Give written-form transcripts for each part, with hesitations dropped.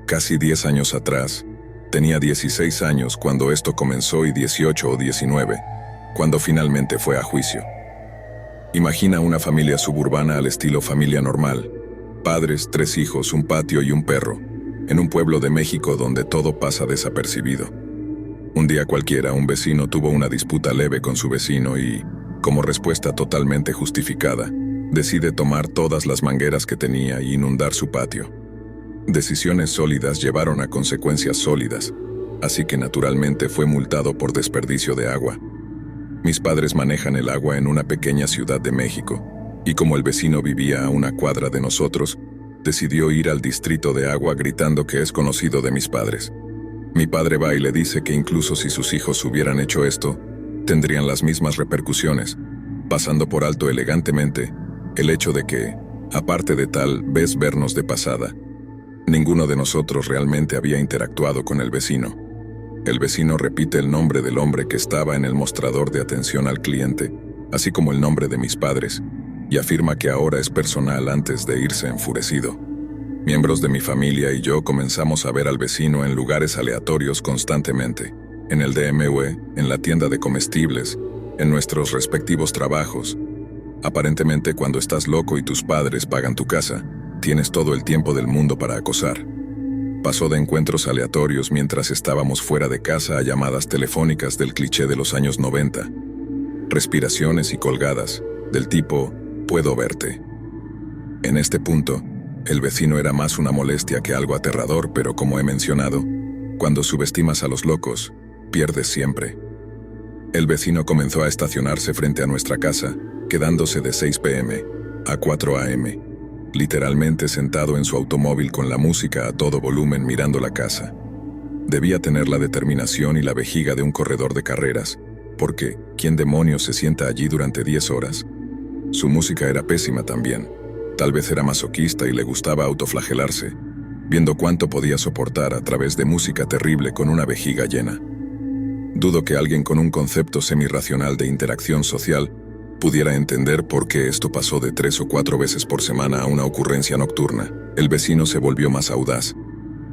Casi 10 años atrás, tenía 16 años cuando esto comenzó y 18 o 19, cuando finalmente fue a juicio. Imagina una familia suburbana al estilo familia normal, padres, 3 hijos, un patio y un perro, en un pueblo de México donde todo pasa desapercibido. Un día cualquiera, un vecino tuvo una disputa leve con su vecino y, como respuesta totalmente justificada, decide tomar todas las mangueras que tenía e inundar su patio. Decisiones sólidas llevaron a consecuencias sólidas, así que naturalmente fue multado por desperdicio de agua. Mis padres manejan el agua en una pequeña ciudad de México, y como el vecino vivía a una cuadra de nosotros, decidió ir al distrito de agua gritando que es conocido de mis padres. Mi padre va y le dice que incluso si sus hijos hubieran hecho esto, tendrían las mismas repercusiones, pasando por alto elegantemente el hecho de que, aparte de tal vez vernos de pasada, ninguno de nosotros realmente había interactuado con el vecino. El vecino repite el nombre del hombre que estaba en el mostrador de atención al cliente, así como el nombre de mis padres, y afirma que ahora es personal antes de irse enfurecido. Miembros de mi familia y yo comenzamos a ver al vecino en lugares aleatorios constantemente, en el DMV, en la tienda de comestibles, en nuestros respectivos trabajos. Aparentemente, cuando estás loco y tus padres pagan tu casa, tienes todo el tiempo del mundo para acosar. Pasó de encuentros aleatorios mientras estábamos fuera de casa a llamadas telefónicas del cliché de los años 90. Respiraciones y colgadas, del tipo, puedo verte. En este punto, el vecino era más una molestia que algo aterrador, pero como he mencionado, cuando subestimas a los locos, pierdes siempre. El vecino comenzó a estacionarse frente a nuestra casa, quedándose de 6 p.m. a 4 a.m., literalmente sentado en su automóvil con la música a todo volumen mirando la casa. Debía tener la determinación y la vejiga de un corredor de carreras, porque ¿quién demonios se sienta allí durante 10 horas? Su música era pésima también. Tal vez era masoquista y le gustaba autoflagelarse, viendo cuánto podía soportar a través de música terrible con una vejiga llena. Dudo que alguien con un concepto semirracional de interacción social pudiera entender por qué esto pasó de 3 o 4 veces por semana a una ocurrencia nocturna. El vecino se volvió más audaz.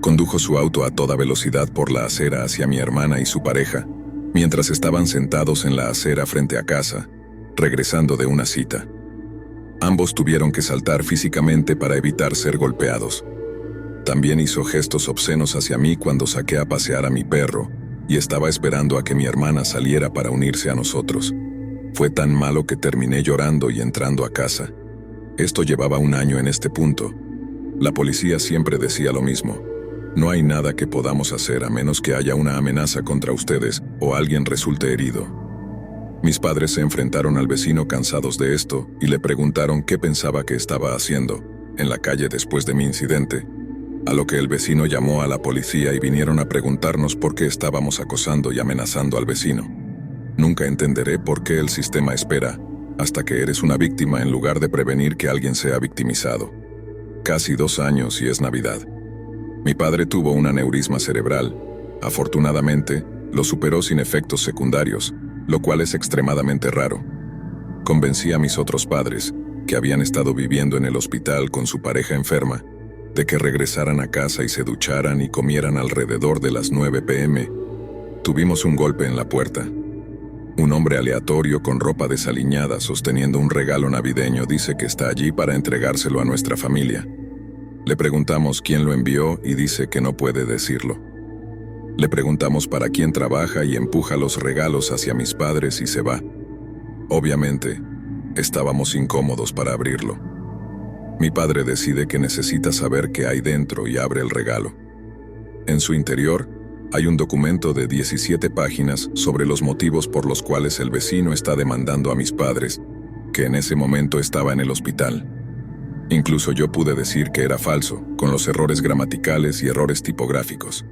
Condujo su auto a toda velocidad por la acera hacia mi hermana y su pareja, mientras estaban sentados en la acera frente a casa, regresando de una cita. Ambos tuvieron que saltar físicamente para evitar ser golpeados. También hizo gestos obscenos hacia mí cuando saqué a pasear a mi perro y estaba esperando a que mi hermana saliera para unirse a nosotros. Fue tan malo que terminé llorando y entrando a casa. Esto llevaba 1 año en este punto. La policía siempre decía lo mismo. No hay nada que podamos hacer a menos que haya una amenaza contra ustedes o alguien resulte herido. Mis padres se enfrentaron al vecino cansados de esto y le preguntaron qué pensaba que estaba haciendo en la calle después de mi incidente, a lo que el vecino llamó a la policía y vinieron a preguntarnos por qué estábamos acosando y amenazando al vecino. Nunca entenderé por qué el sistema espera hasta que eres una víctima en lugar de prevenir que alguien sea victimizado. Casi 2 años y es Navidad. Mi padre tuvo un aneurisma cerebral. Afortunadamente, lo superó sin efectos secundarios, lo cual es extremadamente raro. Convencí a mis otros padres, que habían estado viviendo en el hospital con su pareja enferma, de que regresaran a casa y se ducharan y comieran alrededor de las 9 p.m. Tuvimos un golpe en la puerta. Un hombre aleatorio con ropa desaliñada sosteniendo un regalo navideño dice que está allí para entregárselo a nuestra familia. Le preguntamos quién lo envió y dice que no puede decirlo. Le preguntamos para quién trabaja y empuja los regalos hacia mis padres y se va. Obviamente, estábamos incómodos para abrirlo. Mi padre decide que necesita saber qué hay dentro y abre el regalo. En su interior, hay un documento de 17 páginas sobre los motivos por los cuales el vecino está demandando a mis padres, que en ese momento estaba en el hospital. Incluso yo pude decir que era falso, con los errores gramaticales y errores tipográficos.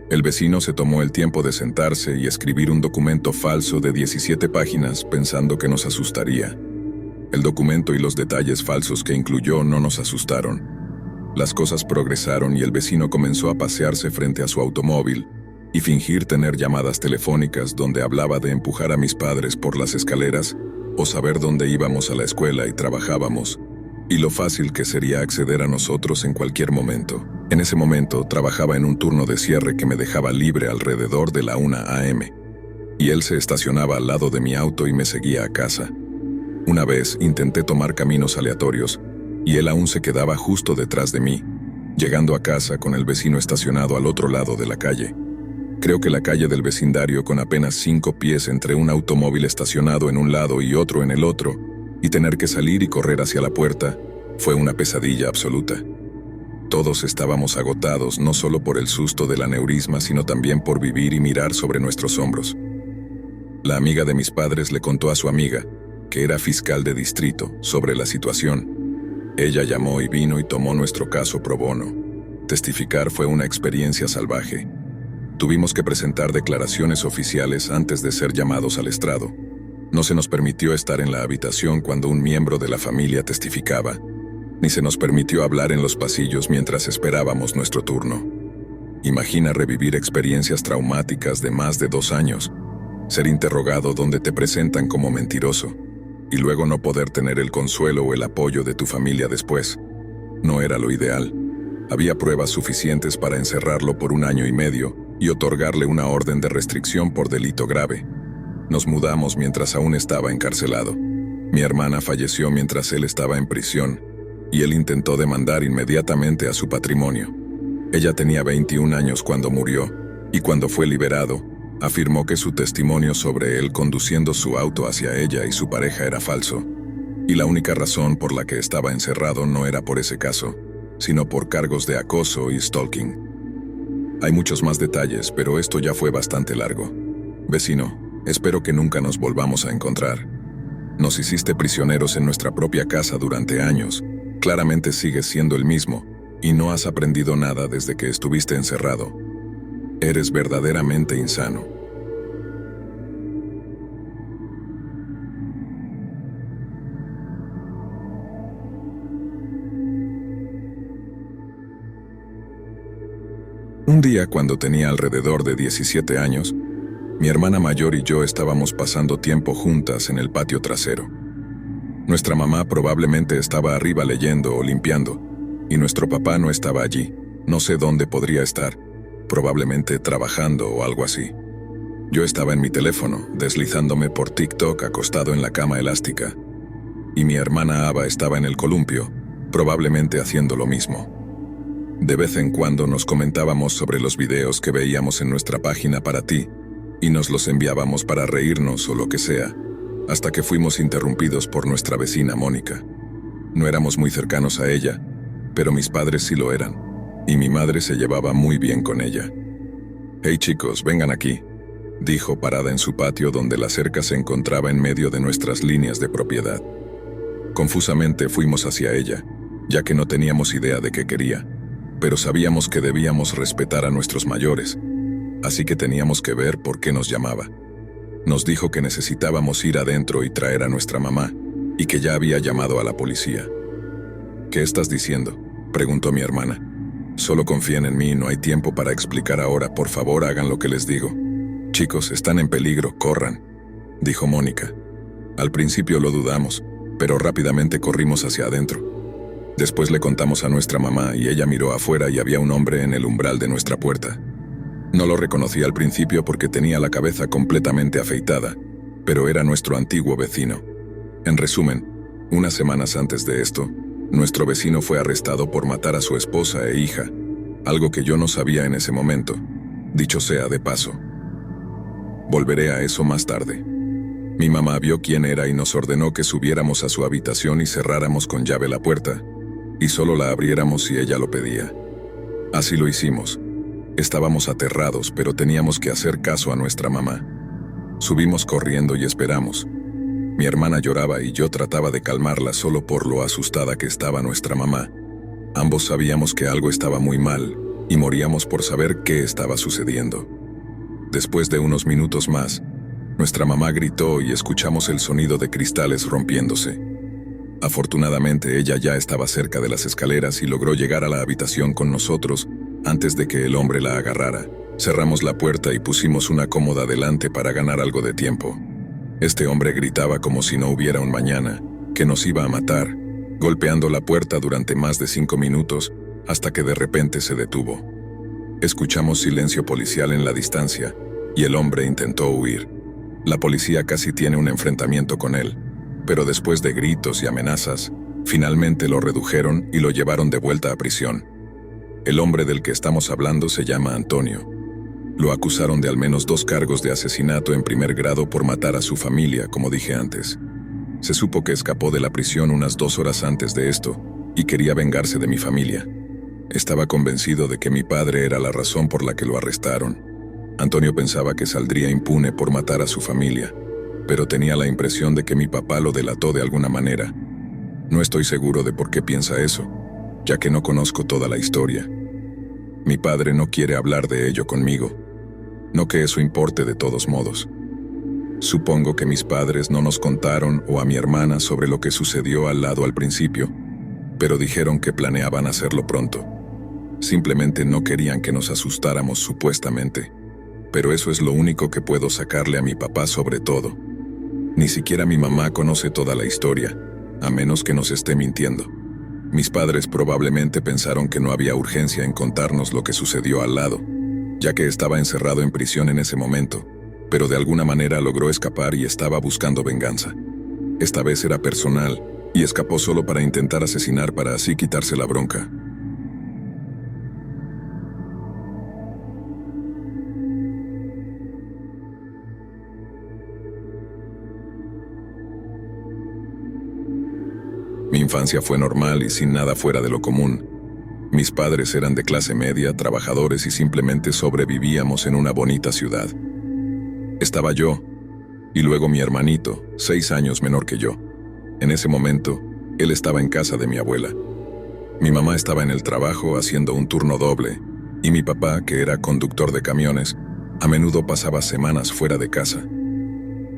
El vecino se tomó el tiempo de sentarse y escribir un documento falso de 17 páginas pensando que nos asustaría. El documento y los detalles falsos que incluyó no nos asustaron. Las cosas progresaron y el vecino comenzó a pasearse frente a su automóvil y fingir tener llamadas telefónicas donde hablaba de empujar a mis padres por las escaleras o saber dónde íbamos a la escuela y trabajábamos, y lo fácil que sería acceder a nosotros en cualquier momento. En ese momento trabajaba en un turno de cierre que me dejaba libre alrededor de la 1 a.m. y él se estacionaba al lado de mi auto y me seguía a casa. Una vez intenté tomar caminos aleatorios y él aún se quedaba justo detrás de mí, llegando a casa con el vecino estacionado al otro lado de la calle. Creo que la calle del vecindario, con apenas 5 pies entre un automóvil estacionado en un lado y otro en el otro, y tener que salir y correr hacia la puerta, fue una pesadilla absoluta. Todos estábamos agotados no solo por el susto del aneurisma, sino también por vivir y mirar sobre nuestros hombros. La amiga de mis padres le contó a su amiga, que era fiscal de distrito, sobre la situación. Ella llamó y vino y tomó nuestro caso pro bono. Testificar fue una experiencia salvaje. Tuvimos que presentar declaraciones oficiales antes de ser llamados al estrado. No se nos permitió estar en la habitación cuando un miembro de la familia testificaba, ni se nos permitió hablar en los pasillos mientras esperábamos nuestro turno. Imagina revivir experiencias traumáticas de más de 2 años, ser interrogado donde te presentan como mentiroso, y luego no poder tener el consuelo o el apoyo de tu familia después. No era lo ideal. Había pruebas suficientes para encerrarlo por 1 año y medio y otorgarle una orden de restricción por delito grave. Nos mudamos mientras aún estaba encarcelado. Mi hermana falleció mientras él estaba en prisión, y él intentó demandar inmediatamente a su patrimonio. Ella tenía 21 años cuando murió, y cuando fue liberado, afirmó que su testimonio sobre él conduciendo su auto hacia ella y su pareja era falso, y la única razón por la que estaba encerrado no era por ese caso, sino por cargos de acoso y stalking. Hay muchos más detalles, pero esto ya fue bastante largo. Vecino, espero que nunca nos volvamos a encontrar. Nos hiciste prisioneros en nuestra propia casa durante años. Claramente sigues siendo el mismo, y no has aprendido nada desde que estuviste encerrado. Eres verdaderamente insano. Un día, cuando tenía alrededor de 17 años, mi hermana mayor y yo estábamos pasando tiempo juntas en el patio trasero. Nuestra mamá probablemente estaba arriba leyendo o limpiando, y nuestro papá no estaba allí. No sé dónde podría estar, probablemente trabajando o algo así. Yo estaba en mi teléfono, deslizándome por TikTok acostado en la cama elástica, y mi hermana Ava estaba en el columpio, probablemente haciendo lo mismo. De vez en cuando nos comentábamos sobre los videos que veíamos en nuestra página para ti, y nos los enviábamos para reírnos o lo que sea, hasta que fuimos interrumpidos por nuestra vecina Mónica. No éramos muy cercanos a ella, pero mis padres sí lo eran, y mi madre se llevaba muy bien con ella. «Hey chicos, vengan aquí», dijo parada en su patio donde la cerca se encontraba en medio de nuestras líneas de propiedad. Confusamente fuimos hacia ella, ya que no teníamos idea de qué quería, pero sabíamos que debíamos respetar a nuestros mayores, así que teníamos que ver por qué nos llamaba. Nos dijo que necesitábamos ir adentro y traer a nuestra mamá, y que ya había llamado a la policía. «¿Qué estás diciendo?», preguntó mi hermana. «Solo confíen en mí, no hay tiempo para explicar ahora, por favor hagan lo que les digo». «Chicos, están en peligro, corran», dijo Mónica. Al principio lo dudamos, pero rápidamente corrimos hacia adentro. Después le contamos a nuestra mamá y ella miró afuera y había un hombre en el umbral de nuestra puerta. No lo reconocí al principio porque tenía la cabeza completamente afeitada, pero era nuestro antiguo vecino. En resumen, unas semanas antes de esto, nuestro vecino fue arrestado por matar a su esposa e hija, algo que yo no sabía en ese momento, dicho sea de paso. Volveré a eso más tarde. Mi mamá vio quién era y nos ordenó que subiéramos a su habitación y cerráramos con llave la puerta, y solo la abriéramos si ella lo pedía. Así lo hicimos. Estábamos aterrados, pero teníamos que hacer caso a nuestra mamá. Subimos corriendo y esperamos. Mi hermana lloraba y yo trataba de calmarla solo por lo asustada que estaba nuestra mamá. Ambos sabíamos que algo estaba muy mal y moríamos por saber qué estaba sucediendo. Después de unos minutos más, nuestra mamá gritó y escuchamos el sonido de cristales rompiéndose. Afortunadamente, ella ya estaba cerca de las escaleras y logró llegar a la habitación con nosotros antes de que el hombre la agarrara. Cerramos la puerta y pusimos una cómoda delante para ganar algo de tiempo. Este hombre gritaba como si no hubiera un mañana, que nos iba a matar, golpeando la puerta durante más de 5 minutos hasta que de repente se detuvo. Escuchamos silencio policial en la distancia y el hombre intentó huir. La policía casi tiene un enfrentamiento con él, pero después de gritos y amenazas, finalmente lo redujeron y lo llevaron de vuelta a prisión. El hombre del que estamos hablando se llama Antonio. Lo acusaron de al menos 2 cargos de asesinato en primer grado por matar a su familia, como dije antes. Se supo que escapó de la prisión unas 2 horas antes de esto y quería vengarse de mi familia. Estaba convencido de que mi padre era la razón por la que lo arrestaron. Antonio pensaba que saldría impune por matar a su familia, pero tenía la impresión de que mi papá lo delató de alguna manera. No estoy seguro de por qué piensa eso, ya que no conozco toda la historia. Mi padre no quiere hablar de ello conmigo. No que eso importe de todos modos. Supongo que mis padres no nos contaron o a mi hermana sobre lo que sucedió al lado al principio, pero dijeron que planeaban hacerlo pronto. Simplemente no querían que nos asustáramos supuestamente, pero eso es lo único que puedo sacarle a mi papá sobre todo. Ni siquiera mi mamá conoce toda la historia, a menos que nos esté mintiendo. Mis padres probablemente pensaron que no había urgencia en contarnos lo que sucedió al lado, ya que estaba encerrado en prisión en ese momento, pero de alguna manera logró escapar y estaba buscando venganza. Esta vez era personal, y escapó solo para intentar asesinar para así quitarse la bronca. Mi infancia fue normal y sin nada fuera de lo común. Mis padres eran de clase media, trabajadores y simplemente sobrevivíamos en una bonita ciudad. Estaba yo, y luego mi hermanito, 6 años menor que yo. En ese momento, él estaba en casa de mi abuela. Mi mamá estaba en el trabajo haciendo un turno doble, y mi papá, que era conductor de camiones, a menudo pasaba semanas fuera de casa.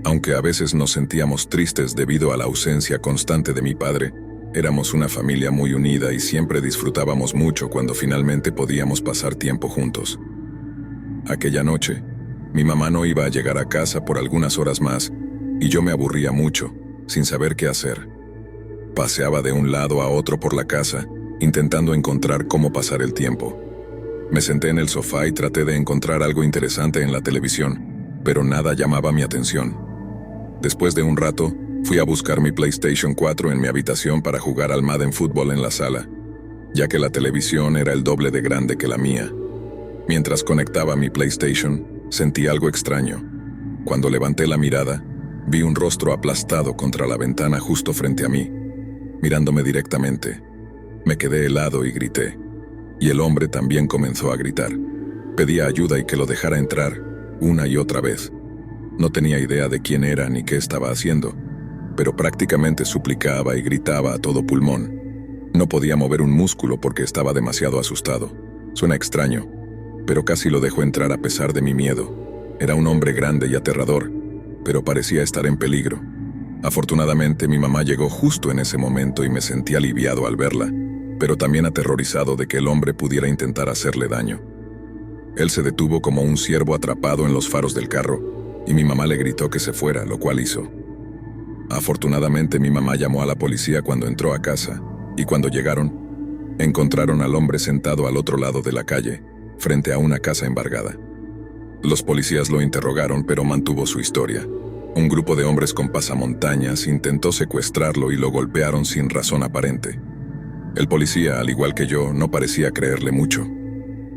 Aunque a veces nos sentíamos tristes debido a la ausencia constante de mi padre, éramos una familia muy unida y siempre disfrutábamos mucho cuando finalmente podíamos pasar tiempo juntos. Aquella noche, mi mamá no iba a llegar a casa por algunas horas más, y yo me aburría mucho, sin saber qué hacer. Paseaba de un lado a otro por la casa, intentando encontrar cómo pasar el tiempo. Me senté en el sofá y traté de encontrar algo interesante en la televisión, pero nada llamaba mi atención. Después de un rato, fui a buscar mi PlayStation 4 en mi habitación para jugar al Madden Fútbol en la sala, ya que la televisión era el doble de grande que la mía. Mientras conectaba mi PlayStation, sentí algo extraño. Cuando levanté la mirada, vi un rostro aplastado contra la ventana justo frente a mí, mirándome directamente. Me quedé helado y grité, y el hombre también comenzó a gritar. Pedía ayuda y que lo dejara entrar, una y otra vez. No tenía idea de quién era ni qué estaba haciendo, pero prácticamente suplicaba y gritaba a todo pulmón. No podía mover un músculo porque estaba demasiado asustado. Suena extraño, pero casi lo dejó entrar a pesar de mi miedo. Era un hombre grande y aterrador, pero parecía estar en peligro. Afortunadamente, mi mamá llegó justo en ese momento y me sentí aliviado al verla, pero también aterrorizado de que el hombre pudiera intentar hacerle daño. Él se detuvo como un ciervo atrapado en los faros del carro, y mi mamá le gritó que se fuera, lo cual hizo. Afortunadamente, mi mamá llamó a la policía cuando entró a casa, y cuando llegaron, encontraron al hombre sentado al otro lado de la calle, frente a una casa embargada. Los policías lo interrogaron, pero mantuvo su historia. Un grupo de hombres con pasamontañas intentó secuestrarlo y lo golpearon sin razón aparente. El policía, al igual que yo, no parecía creerle mucho.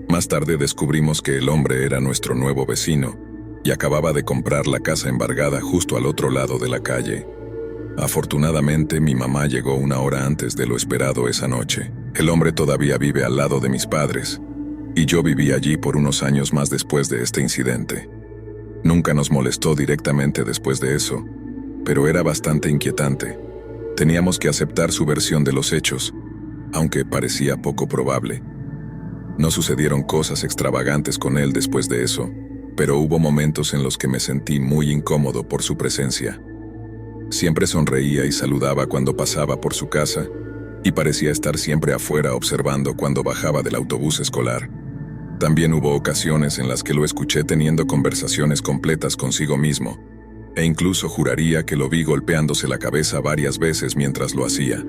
Más tarde descubrimos que el hombre era nuestro nuevo vecino y acababa de comprar la casa embargada justo al otro lado de la calle. Afortunadamente, mi mamá llegó 1 hora antes de lo esperado esa noche. El hombre todavía vive al lado de mis padres, y yo viví allí por unos años más después de este incidente. Nunca nos molestó directamente después de eso, pero era bastante inquietante. Teníamos que aceptar su versión de los hechos, aunque parecía poco probable. No sucedieron cosas extravagantes con él después de eso, pero hubo momentos en los que me sentí muy incómodo por su presencia. Siempre sonreía y saludaba cuando pasaba por su casa, y parecía estar siempre afuera observando cuando bajaba del autobús escolar. También hubo ocasiones en las que lo escuché teniendo conversaciones completas consigo mismo, e incluso juraría que lo vi golpeándose la cabeza varias veces mientras lo hacía.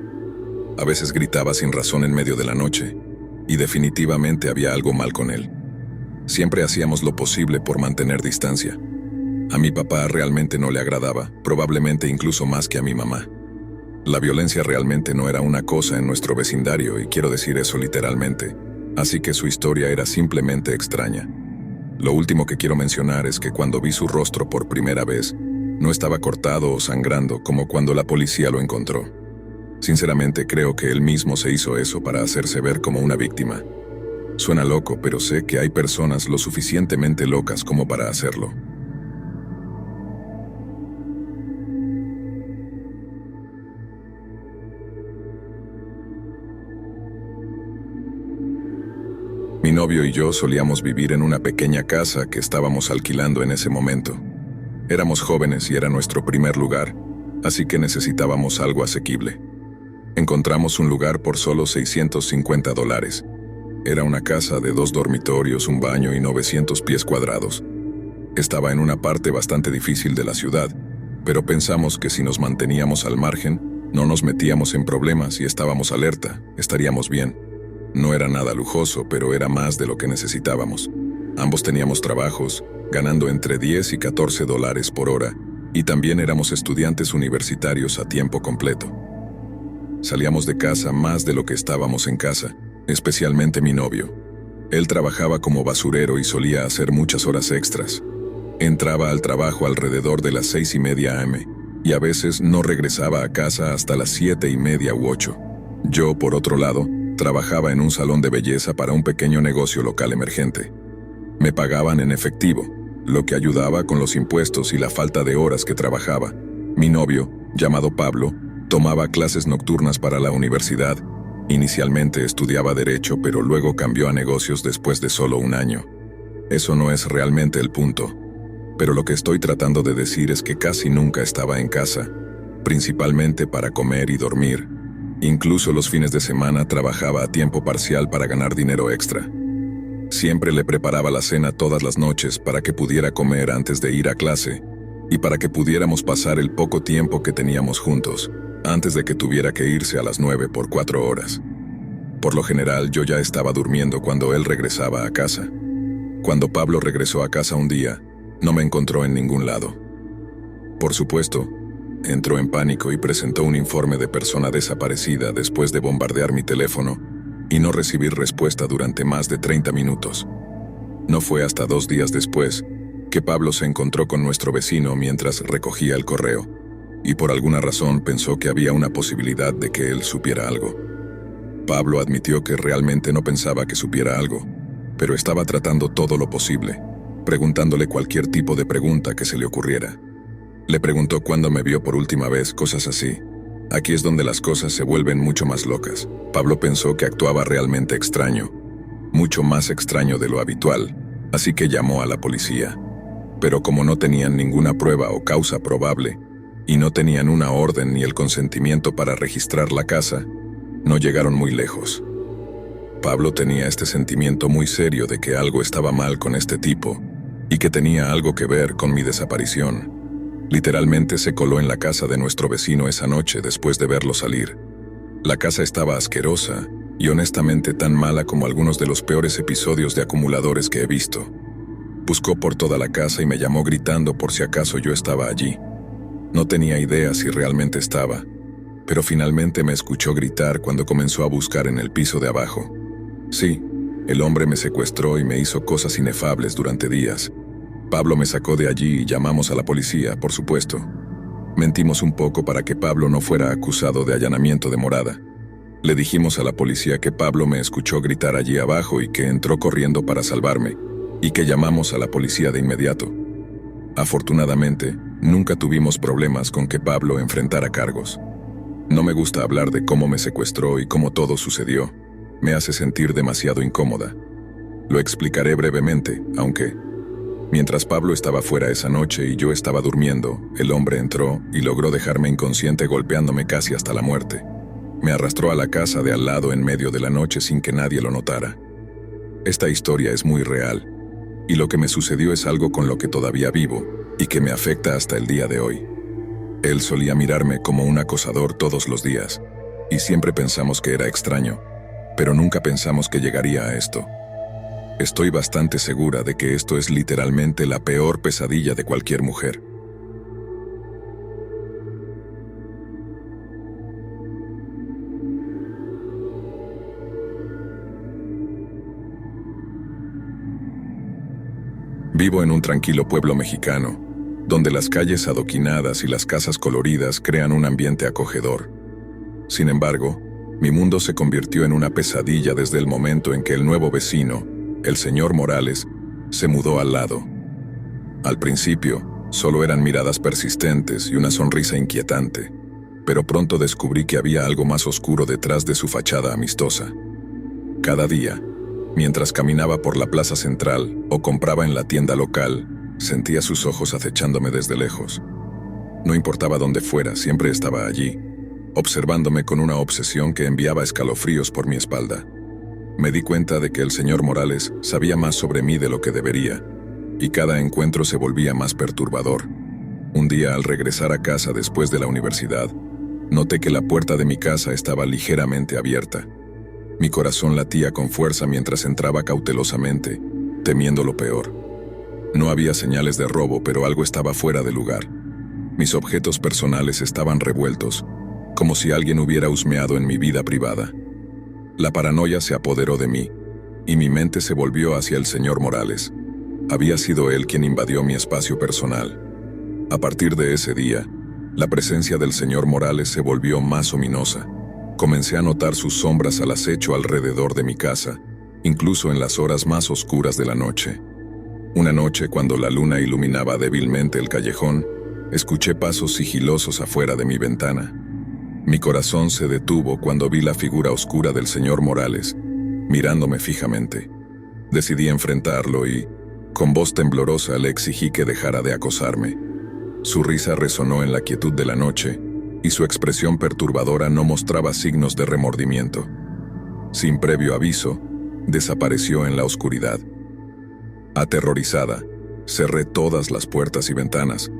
A veces gritaba sin razón en medio de la noche, y definitivamente había algo mal con él. Siempre hacíamos lo posible por mantener distancia. A mi papá realmente no le agradaba, probablemente incluso más que a mi mamá. La violencia realmente no era una cosa en nuestro vecindario, y quiero decir eso literalmente, así que su historia era simplemente extraña. Lo último que quiero mencionar es que cuando vi su rostro por primera vez, no estaba cortado o sangrando como cuando la policía lo encontró. Sinceramente creo que él mismo se hizo eso para hacerse ver como una víctima. Suena loco, pero sé que hay personas lo suficientemente locas como para hacerlo. Mi novio y yo solíamos vivir en una pequeña casa que estábamos alquilando en ese momento. Éramos jóvenes y era nuestro primer lugar, así que necesitábamos algo asequible. Encontramos un lugar por solo $650. Era una casa de 2 dormitorios, un baño y 900 pies cuadrados. Estaba en una parte bastante difícil de la ciudad, pero pensamos que si nos manteníamos al margen, no nos metíamos en problemas y estábamos alerta, estaríamos bien. No era nada lujoso, pero era más de lo que necesitábamos. Ambos teníamos trabajos, ganando entre $10 y $14 por hora, y también éramos estudiantes universitarios a tiempo completo. Salíamos de casa más de lo que estábamos en casa, especialmente mi novio. Él trabajaba como basurero y solía hacer muchas horas extras. Entraba al trabajo alrededor de las 6:30 am, y a veces no regresaba a casa hasta las 7:30 u 8. Yo, por otro lado, trabajaba en un salón de belleza para un pequeño negocio local emergente. Me pagaban en efectivo, lo que ayudaba con los impuestos y la falta de horas que trabajaba. Mi novio, llamado Pablo, tomaba clases nocturnas para la universidad. Inicialmente estudiaba Derecho, pero luego cambió a negocios después de solo un año. Eso no es realmente el punto. Pero lo que estoy tratando de decir es que casi nunca estaba en casa, principalmente para comer y dormir. Incluso los fines de semana trabajaba a tiempo parcial para ganar dinero extra. Siempre le preparaba la cena todas las noches para que pudiera comer antes de ir a clase y para que pudiéramos pasar el poco tiempo que teníamos juntos, antes de que tuviera que irse a las 9 por 4 horas. Por lo general, yo ya estaba durmiendo cuando él regresaba a casa. Cuando Pablo regresó a casa un día, no me encontró en ningún lado. Por supuesto, entró en pánico y presentó un informe de persona desaparecida después de bombardear mi teléfono y no recibir respuesta durante más de 30 minutos. No fue hasta 2 días después que Pablo se encontró con nuestro vecino mientras recogía el correo, y por alguna razón pensó que había una posibilidad de que él supiera algo. Pablo admitió que realmente no pensaba que supiera algo, pero estaba tratando todo lo posible, preguntándole cualquier tipo de pregunta que se le ocurriera. Le preguntó cuándo me vio por última vez, cosas así. Aquí es donde las cosas se vuelven mucho más locas. Pablo pensó que actuaba realmente extraño, mucho más extraño de lo habitual, así que llamó a la policía. Pero como no tenían ninguna prueba o causa probable, y no tenían una orden ni el consentimiento para registrar la casa, no llegaron muy lejos. Pablo tenía este sentimiento muy serio de que algo estaba mal con este tipo, y que tenía algo que ver con mi desaparición. Literalmente se coló en la casa de nuestro vecino esa noche después de verlo salir. La casa estaba asquerosa y honestamente tan mala como algunos de los peores episodios de acumuladores que he visto. Buscó por toda la casa y me llamó gritando por si acaso yo estaba allí. No tenía idea si realmente estaba, pero finalmente me escuchó gritar cuando comenzó a buscar en el piso de abajo. Sí, el hombre me secuestró y me hizo cosas inefables durante días. Pablo me sacó de allí y llamamos a la policía, por supuesto. Mentimos un poco para que Pablo no fuera acusado de allanamiento de morada. Le dijimos a la policía que Pablo me escuchó gritar allí abajo y que entró corriendo para salvarme, y que llamamos a la policía de inmediato. Afortunadamente, nunca tuvimos problemas con que Pablo enfrentara cargos. No me gusta hablar de cómo me secuestró y cómo todo sucedió. Me hace sentir demasiado incómoda. Lo explicaré brevemente, aunque... Mientras Pablo estaba fuera esa noche y yo estaba durmiendo, el hombre entró y logró dejarme inconsciente golpeándome casi hasta la muerte. Me arrastró a la casa de al lado en medio de la noche sin que nadie lo notara. Esta historia es muy real, y lo que me sucedió es algo con lo que todavía vivo y que me afecta hasta el día de hoy. Él solía mirarme como un acosador todos los días, y siempre pensamos que era extraño. Pero nunca pensamos que llegaría a esto. Estoy bastante segura de que esto es literalmente la peor pesadilla de cualquier mujer. Vivo en un tranquilo pueblo mexicano, donde las calles adoquinadas y las casas coloridas crean un ambiente acogedor. Sin embargo, mi mundo se convirtió en una pesadilla desde el momento en que el nuevo vecino, el señor Morales, se mudó al lado. Al principio, solo eran miradas persistentes y una sonrisa inquietante, pero pronto descubrí que había algo más oscuro detrás de su fachada amistosa. Cada día, mientras caminaba por la plaza central o compraba en la tienda local, sentía sus ojos acechándome desde lejos. No importaba dónde fuera, siempre estaba allí, observándome con una obsesión que enviaba escalofríos por mi espalda. Me di cuenta de que el señor Morales sabía más sobre mí de lo que debería, y cada encuentro se volvía más perturbador. Un día, al regresar a casa después de la universidad, noté que la puerta de mi casa estaba ligeramente abierta. Mi corazón latía con fuerza mientras entraba cautelosamente, temiendo lo peor. No había señales de robo, pero algo estaba fuera de lugar. Mis objetos personales estaban revueltos, como si alguien hubiera husmeado en mi vida privada. La paranoia se apoderó de mí, y mi mente se volvió hacia el señor Morales. Había sido él quien invadió mi espacio personal. A partir de ese día, la presencia del señor Morales se volvió más ominosa. Comencé a notar sus sombras al acecho alrededor de mi casa, incluso en las horas más oscuras de la noche. Una noche, cuando la luna iluminaba débilmente el callejón, escuché pasos sigilosos afuera de mi ventana. Mi corazón se detuvo cuando vi la figura oscura del señor Morales, mirándome fijamente. Decidí enfrentarlo y, con voz temblorosa, le exigí que dejara de acosarme. Su risa resonó en la quietud de la noche, y su expresión perturbadora no mostraba signos de remordimiento. Sin previo aviso, desapareció en la oscuridad. Aterrorizada, cerré todas las puertas y ventanas,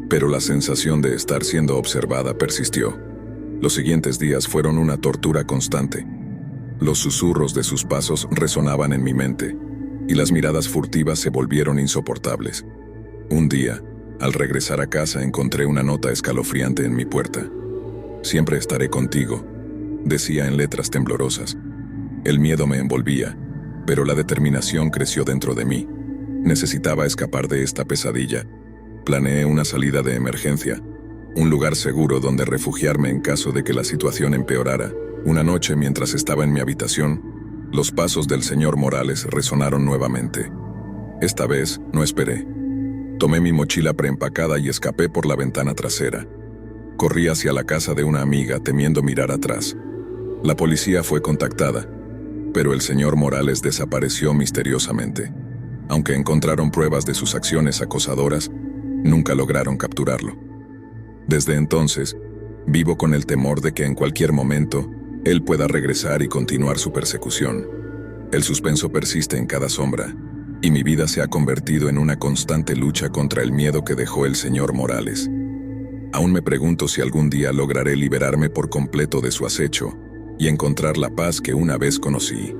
pero la sensación de estar siendo observada persistió. Los siguientes días fueron una tortura constante. Los susurros de sus pasos resonaban en mi mente, y las miradas furtivas se volvieron insoportables. Un día, al regresar a casa, encontré una nota escalofriante en mi puerta. «Siempre estaré contigo», decía en letras temblorosas. El miedo me envolvía, pero la determinación creció dentro de mí. Necesitaba escapar de esta pesadilla. Planeé una salida de emergencia, un lugar seguro donde refugiarme en caso de que la situación empeorara. Una noche, mientras estaba en mi habitación, los pasos del señor Morales resonaron nuevamente. Esta vez no esperé. Tomé mi mochila preempacada y escapé por la ventana trasera. Corrí hacia la casa de una amiga, temiendo mirar atrás. La policía fue contactada, pero el señor Morales desapareció misteriosamente. Aunque encontraron pruebas de sus acciones acosadoras, nunca lograron capturarlo. Desde entonces, vivo con el temor de que en cualquier momento, él pueda regresar y continuar su persecución. El suspenso persiste en cada sombra, y mi vida se ha convertido en una constante lucha contra el miedo que dejó el señor Morales. Aún me pregunto si algún día lograré liberarme por completo de su acecho y encontrar la paz que una vez conocí.